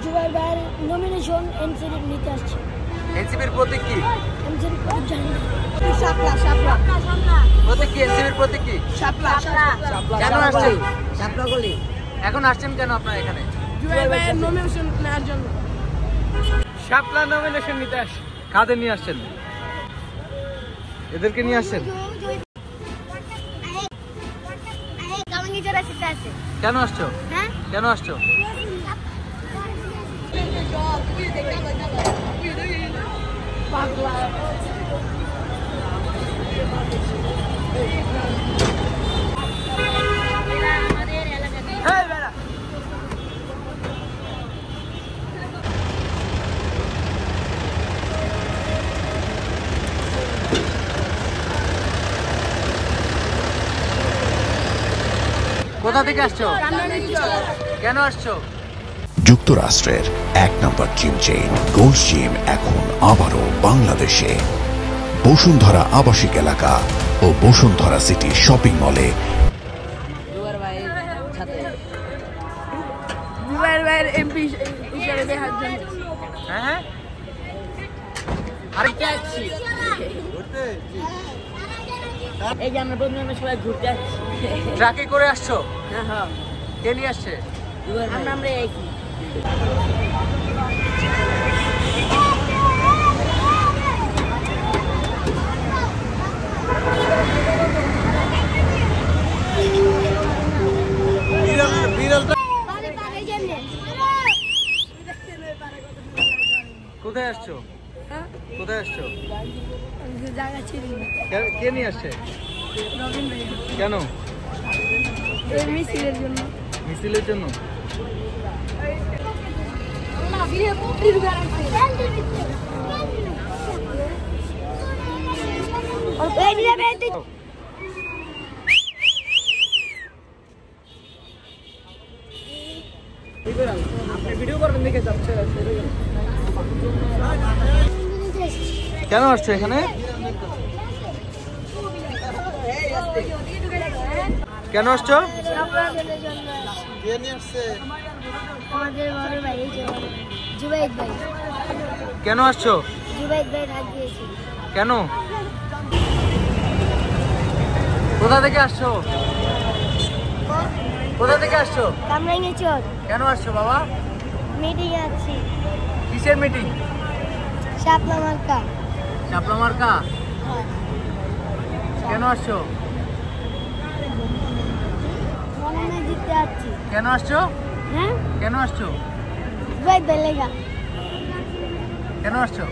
জুবাইর ভাইয়ের nomination NCP নিতে আসছে। এনসিপির প্রতীক কি? এনসিপির প্রতীক জানি না। শাপলা শাপলা প্রতীক কি? এনসিপির প্রতীক কি? শাপলা শাপলা। কেন আসছেন? শাপলা গলি। এখন আসছেন কেন আপনারা এখানে? জুবাইর ভাইয়ের নমিনেশন নেওয়ার জন্য। শাপলা নমিনেশন নিতে আসছে। কাদের নিয়ে আসছেন? এদেরকে নিয়ে আসছেন? কেন আসছো? কেন আসছো? কোথা থেকে আসছো? কেন আসছো? যুক্তরাষ্ট্রের 1 নম্বর জিম চেইন গোল্ড জিম এখন আবারও বাংলাদেশে বসুন্ধরা আবাসিক এলাকা ও বসুন্ধরা সিটি শপিং মলে। জুবাইর ভাইয়ের এমপি হিসেবে দেখার জন্য। হ্যাঁ আরেকটা আসছি। এই যে আমরা বন্ধুরা সবাই ঘুরতে আসছি। ট্রাকে করে আসছো? হ্যাঁ কে নিয়ে আসছে? আমরা একই। কোথায় আসছো? কোথায় আসছো? জায়গা ছিল না। কে নিয়ে আসছে? কেন? মিছিলের জন্য। মিছিলের জন্য? কেন আসছো এখানে? কেন আসছো? আমাদের বড় ভাই জুবাইর ভাই। কেন আসছো? জুবাইর ভাই ডাক দিয়েছে। কেন? কোথা থেকে আসছো? কোথা থেকে আসছো? কামরাঙ্গীরচর। কেন আসছো বাবা? মিটিং আছে। কিসের মিটিং? শাপলা মার্কা। শাপলা মার্কা? কেন আসছো? মনে জিততে আসছি। কেন আসছো? হ্যাঁ কেন আসছো? জুবাইর ভাই লেগা। কেন আসছো?